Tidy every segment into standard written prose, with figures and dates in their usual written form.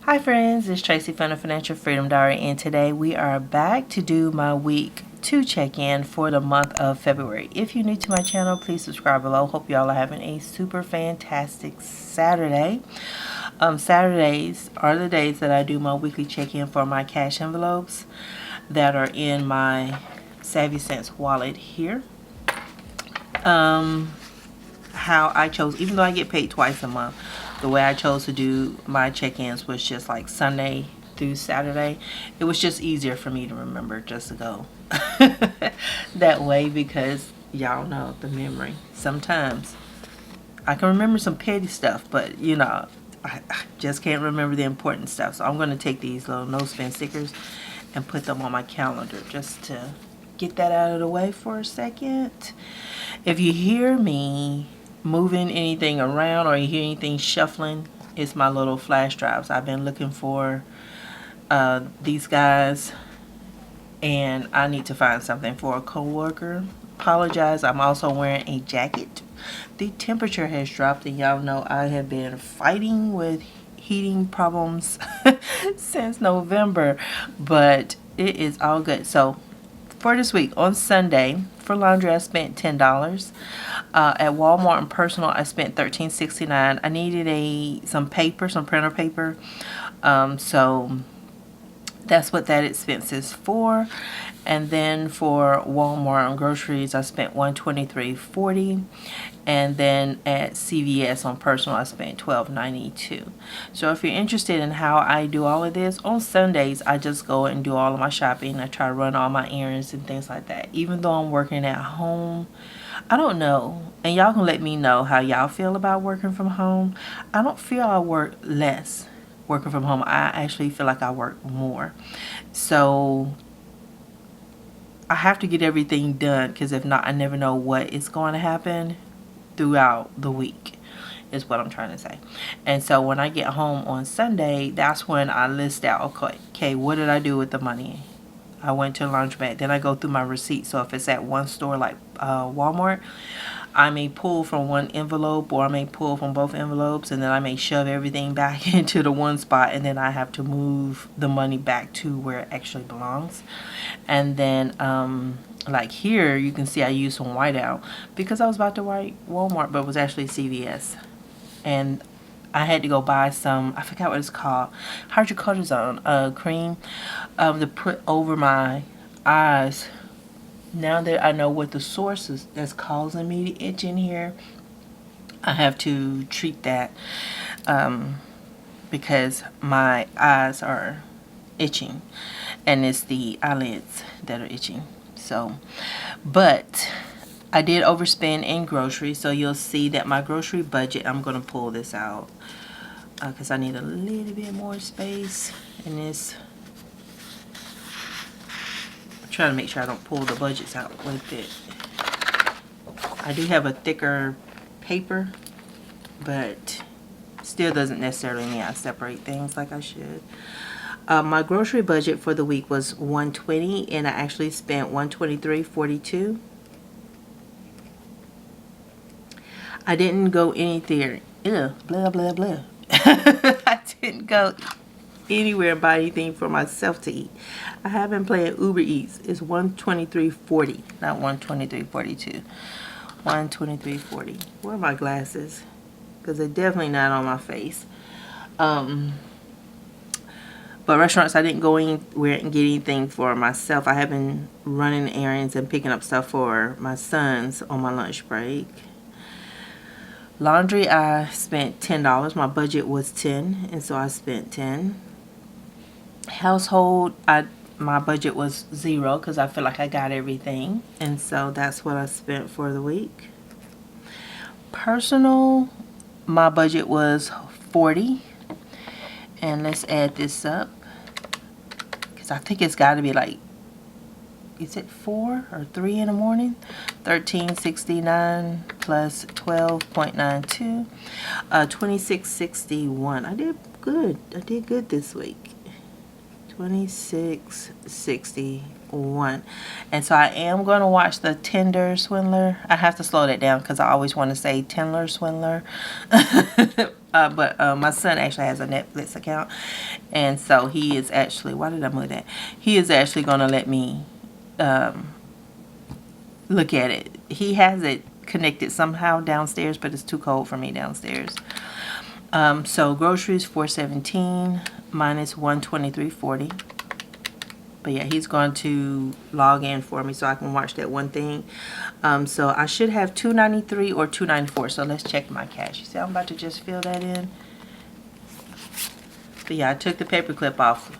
Hi friends, it's Tracy from the Financial Freedom Diary, and today we are back to do my week 2 check-in for the month of February. If you're new to my channel, please subscribe below. Hope y'all are having a super fantastic Saturday. Saturdays are the days that I do my weekly check-in for my cash envelopes that are in my Savvy Sense wallet here. How I chose, even though I get paid twice a month, the way I chose to do my check-ins was just like Sunday through Saturday. It was just easier for me to remember just to go that way, because y'all know the memory. Sometimes I can remember some petty stuff, but you know, I just can't remember the important stuff. So I'm going to take these little no spin stickers and put them on my calendar just to get that out of the way for a second. If you hear me moving anything around or you hear anything shuffling, it's my little flash drives. I've been looking for these guys, and I need to find something for a coworker. Apologize, I'm also wearing a jacket. The temperature has dropped, and y'all know I have been fighting with heating problems since November, but it is all good. So for this week, on Sunday, for laundry, I spent $10. At Walmart and personal, I spent $13.69. I needed some paper, some printer paper. So that's what that expense is for. And then for Walmart and groceries, I spent $123.40. And then at CVS on personal, I spent $12.92. So if you're interested in how I do all of this, on Sundays I just go and do all of my shopping. I try to run all my errands and things like that. Even though I'm working at home, I don't know, and y'all can let me know how y'all feel about working from home. I don't feel I work less working from home. I actually feel like I work more. So I have to get everything done, because if not, I never know what is going to happen throughout the week, is what I'm trying to say. And so when I get home on Sunday, that's when I list out, okay, what did I do with the money? I went to a laundromat. Then I go through my receipts. So if it's at one store like Walmart, I may pull from one envelope, or I may pull from both envelopes, and then I may shove everything back into the one spot, and then I have to move the money back to where it actually belongs. And then like here, you can see I used some whiteout because I was about to write Walmart, but it was actually CVS. And I had to go buy some, I forgot what it's called, hydrocortisone cream to put over my eyes. Now that I know what the source is that's causing me to itch in here, I have to treat that because my eyes are itching, and it's the eyelids that are itching. So, but I did overspend in groceries, so you'll see that my grocery budget, I'm going to pull this out because I need a little bit more space in this. I'm trying to make sure I don't pull the budgets out with it. I do have a thicker paper, but still doesn't necessarily mean I separate things like I should. My grocery budget for the week was $120, and I actually spent $123.42. I didn't go anywhere. Blah blah blah. I didn't go anywhere and buy anything for myself to eat. I have been playing Uber Eats. It's $123.40, not $123.42. $123.40. Where are my glasses? Because they're definitely not on my face. But restaurants, I didn't go anywhere and get anything for myself. I have been running errands and picking up stuff for my sons on my lunch break. Laundry, I spent $10. My budget was $10, and so I spent $10. Household, my budget was $0 because I feel like I got everything, and so that's what I spent for the week. Personal, my budget was $40, and let's add this up because I think it's got to be like, is it 4 or 3 in the morning? $13.69 plus 12.92, $26.61. I did good. I did good this week. $26.61. And so I am going to watch the Tinder Swindler. I have to slow that down because I always want to say Tinder Swindler. But my son actually has a Netflix account, and so he is actually, why did I move that? He is actually going to let me look at it. He has it connected somehow downstairs, but it's too cold for me downstairs. So groceries $417 minus $123.40. But yeah, he's going to log in for me so I can watch that one thing. So I should have $293 or $294. So let's check my cash. You see, I'm about to just fill that in. But yeah, I took the paper clip off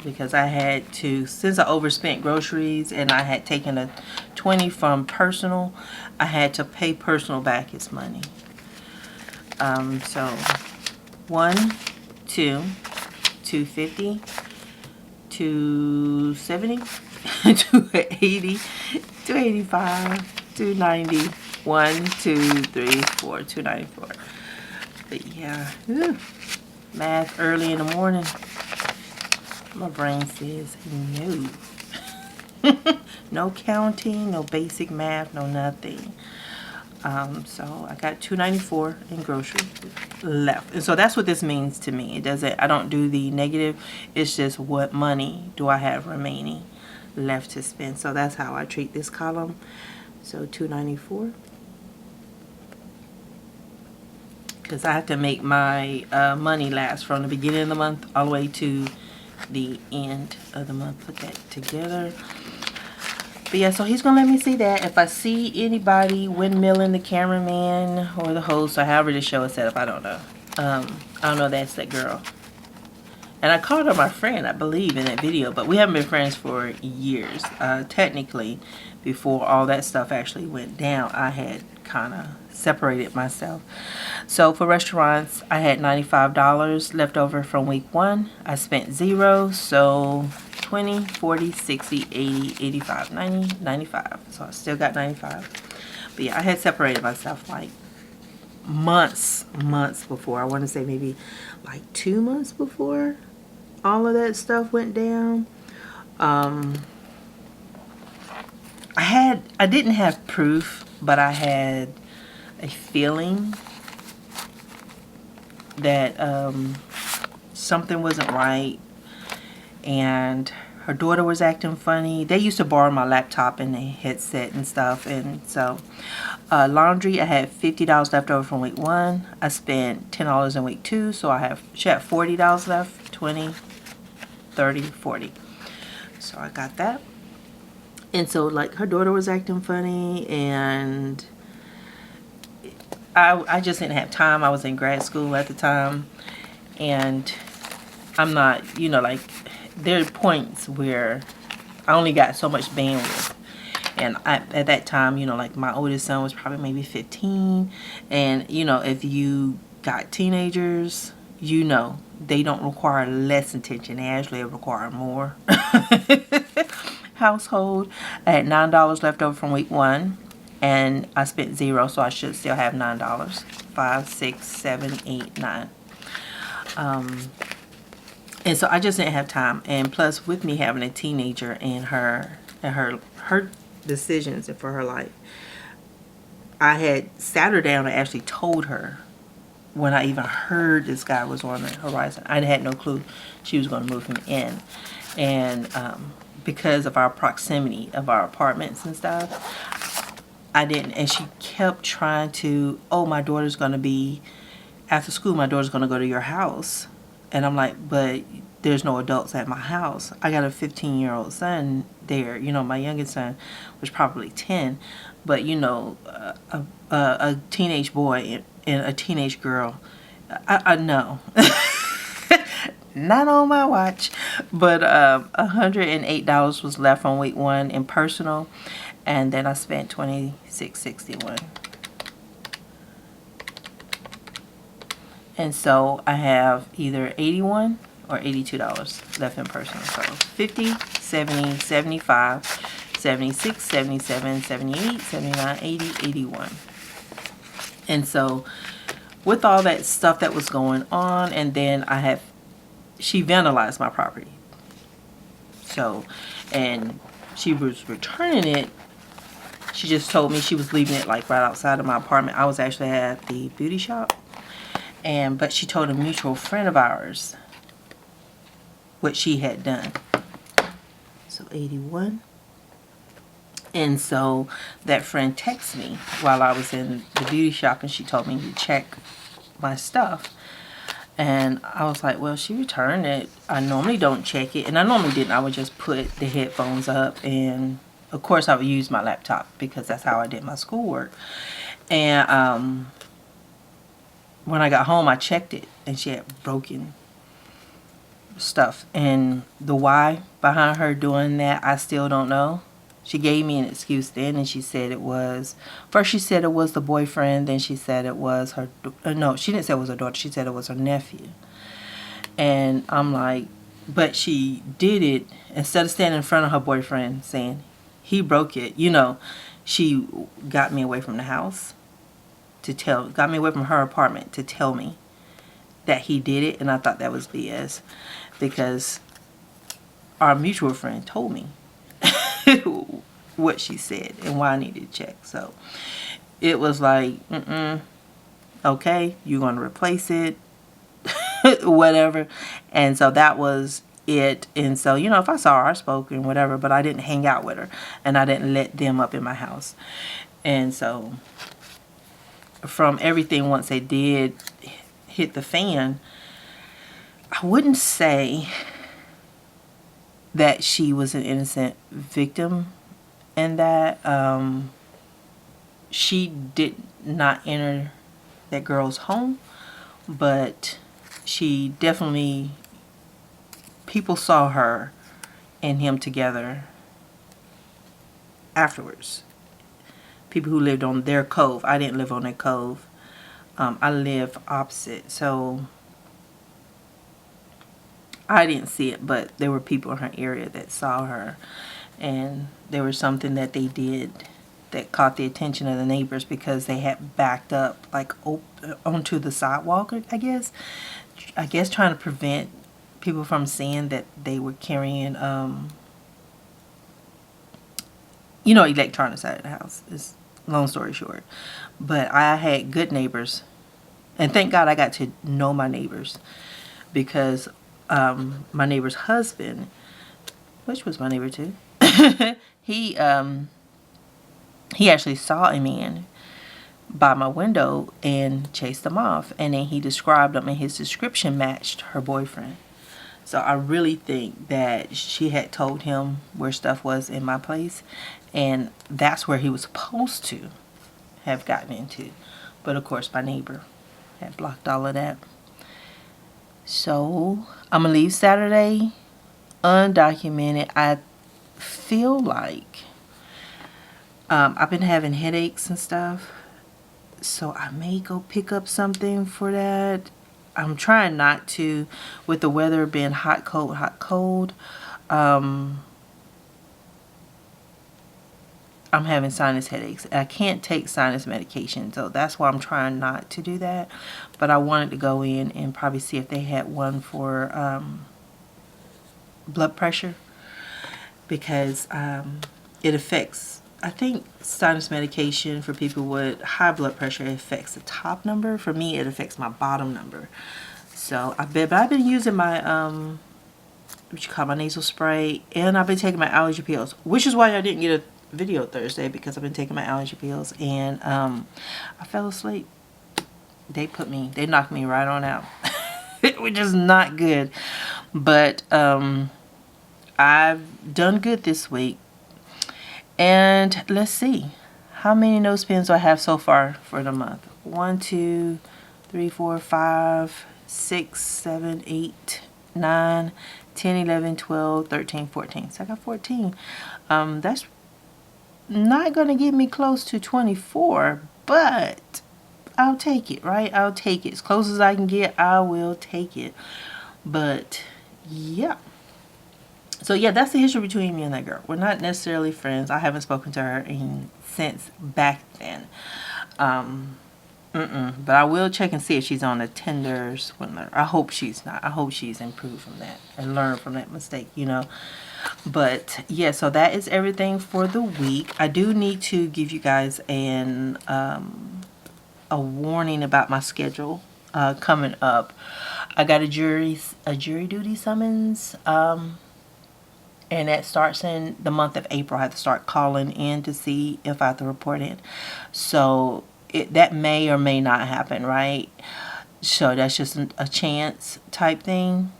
because I had to, since I overspent groceries and I had taken a 20 from personal, I had to pay personal back his money. So 1, 2, 250, 270, 280, 285, 290, 1, 2, 3, 4, 294. But yeah, math early in the morning. My brain says no. No counting, no basic math, no nothing. So I got $294 in groceries left. And so that's what this means to me. It doesn't, I don't do the negative. It's just what money do I have remaining left to spend. So that's how I treat this column. So $294. Because I have to make my money last from the beginning of the month all the way to the end of the month. Put that together. But yeah, so he's gonna let me see that. If I see anybody windmilling the cameraman or the host or however the show is set up, I don't know. I don't know, that's that girl. And I called her my friend, I believe, in that video, but we haven't been friends for years. Technically, before all that stuff actually went down, I had kind of separated myself. So for restaurants, I had $95 left over from week 1. I spent 0, so 20, 40, 60, 80, 85, 90, 95. So I still got 95. But yeah, I had separated myself like months before. I want to say maybe like 2 months before all of that stuff went down. I didn't have proof, but I had a feeling that something wasn't right, and her daughter was acting funny. They used to borrow my laptop and a headset and stuff. And so laundry, I had $50 left over from week 1. I spent $10 in week 2, so she had $40 left. 20, 30, 40. So I got that. And so like her daughter was acting funny, and I just didn't have time. I was in grad school at the time, and I'm not, like, there are points where I only got so much bandwidth. And at that time, like my oldest son was probably maybe 15. And, if you got teenagers, they don't require less attention. They actually require more. Household, I had $9 left over from week 1. And I spent 0, so I should still have $9. 5, 6, 7, 8, 9. And so I just didn't have time. And plus, with me having a teenager and her decisions for her life, I had sat her down and actually told her when I even heard this guy was on the horizon. I had no clue she was going to move him in. And because of our proximity of our apartments and stuff, I didn't. And she kept trying to, my daughter's going to be, after school, my daughter's going to go to your house. And I'm like, but there's no adults at my house. I got a 15-year-old son there. My youngest son was probably 10. But, a teenage boy and a teenage girl, I know. Not on my watch. But $108 was left from week 1 in personal. And then I spent $26.61. And so I have either $81 or $82 left in personal. So 50, 70, 75, 76, 77, 78, 79, 80, 81. And so with all that stuff that was going on, and then she vandalized my property. So, and she was returning it. She just told me she was leaving it like right outside of my apartment. I was actually at the beauty shop. But she told a mutual friend of ours what she had done. So 81. And so that friend texted me while I was in the beauty shop, and she told me to check my stuff. And I was like, well, she returned it. I normally don't check it. And I normally didn't. I would just put the headphones up. And, of course, I would use my laptop because that's how I did my schoolwork. And when I got home, I checked it. And she had broken stuff. And the why behind her doing that, I still don't know. She gave me an excuse then, and she said it was, first she said it was the boyfriend, then she said it was her, no, she didn't say it was her daughter, she said it was her nephew. And I'm like, but she did it, instead of standing in front of her boyfriend saying, he broke it, you know, she got me away from the house got me away from her apartment to tell me that he did it, and I thought that was BS, because our mutual friend told me what she said and why I needed to check. So it was like, okay, you're going to replace it, whatever. And so that was it. And so, you know, if I saw her, I spoke and whatever, but I didn't hang out with her, and I didn't let them up in my house. And so from everything, once they did hit the fan, I wouldn't say that she was an innocent victim, and that she did not enter that girl's home, but she definitely, people saw her and him together afterwards. People who lived on their cove. I didn't live on their cove. I live opposite, so I didn't see it, but there were people in her area that saw her, and there was something that they did that caught the attention of the neighbors, because they had backed up like onto the sidewalk, I guess trying to prevent people from seeing that they were carrying electronics out of the house. It's long story short, but I had good neighbors, and thank God I got to know my neighbors, because my neighbor's husband, which was my neighbor too, he actually saw a man by my window and chased him off, and then he described him, and his description matched her boyfriend. So I really think that she had told him where stuff was in my place, and that's where he was supposed to have gotten into. But of course my neighbor had blocked all of that. So I'm gonna leave Saturday undocumented. I feel like I've been having headaches and stuff, so I may go pick up something for that. I'm trying not to, with the weather being hot, cold. I'm having sinus headaches. I can't take sinus medication, so that's why I'm trying not to do that. But I wanted to go in and probably see if they had one for blood pressure, because it affects, I think sinus medication for people with high blood pressure affects the top number. For me, it affects my bottom number. So I've been using my my nasal spray, and I've been taking my allergy pills, which is why I didn't get a video Thursday, because I've been taking my allergy pills, and I fell asleep. They knocked me right on out, which is not good. But I've done good this week. And let's see, how many nose pins do I have so far for the month? 1, 2, 3, 4, 5, 6, 7, 8, 9, 10, 11, 12, 13, 14. So I got 14. That's not going to get me close to 24, but I'll take it, right? I'll take it. As close as I can get, I will take it. But yeah. So yeah, that's the history between me and that girl. We're not necessarily friends. I haven't spoken to her since back then. But I will check and see if she's on a Tinder swindler. I hope she's not. I hope she's improved from that and learned from that mistake, you know. But yeah, so that is everything for the week. I do need to give you guys a warning about my schedule. coming up. I got a jury duty summons, and that starts in the month of April. I have to start calling in to see if I have to report it. So that may or may not happen, right? So that's just a chance type thing.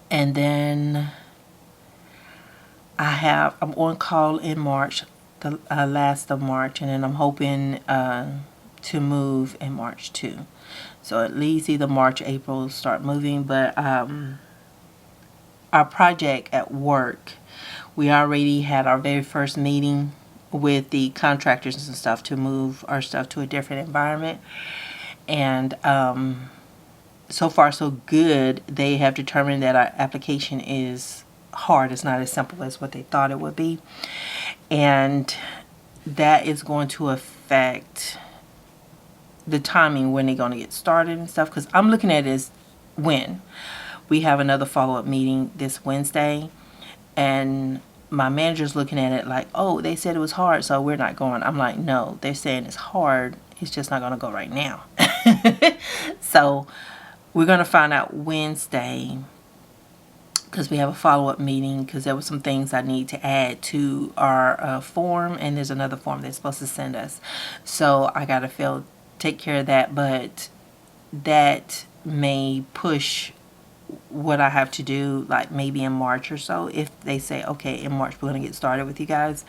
And then I'm on call in March, the last of March, and then I'm hoping to move in March too. So at least either March or April start moving. But our project at work, we already had our very first meeting with the contractors and stuff to move our stuff to a different environment. And so far so good. They have determined that our application is hard. It's not as simple as what they thought it would be. And that is going to affect the timing when they're going to get started and stuff. Because I'm looking at it as when. We have another follow-up meeting this Wednesday. And my manager's looking at it like, oh, they said it was hard, so we're not going. I'm like, no, they're saying it's hard. It's just not going to go right now. So we're going to find out Wednesday, because we have a follow-up meeting, because there were some things I need to add to our form, and there's another form they're supposed to send us. So I got to take care of that, but that may push what I have to do, like maybe in March or so. If they say, okay, in March we're going to get started with you guys,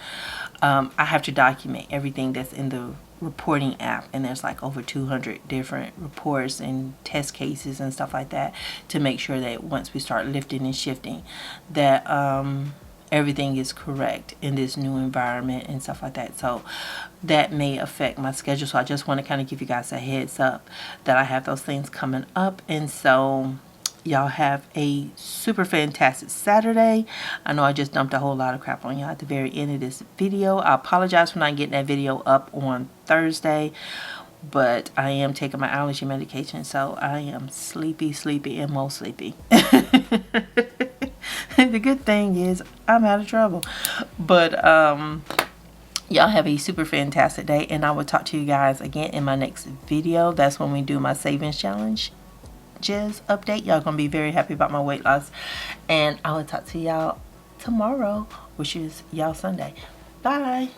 I have to document everything that's in the reporting app, and there's like over 200 different reports and test cases and stuff like that, to make sure that once we start lifting and shifting, that everything is correct in this new environment and stuff like that. So that may affect my schedule. So I just want to kind of give you guys a heads up that I have those things coming up. And so y'all have a super fantastic Saturday. I know I just dumped a whole lot of crap on y'all at the very end of this video. I apologize for not getting that video up on Thursday, but I am taking my allergy medication, so I am sleepy and more sleepy. The good thing is I'm out of trouble. But y'all have a super fantastic day, and I will talk to you guys again in my next video. That's when we do my savings challenge update. Y'all gonna be very happy about my weight loss, and I will talk to y'all tomorrow, which is y'all Sunday. Bye.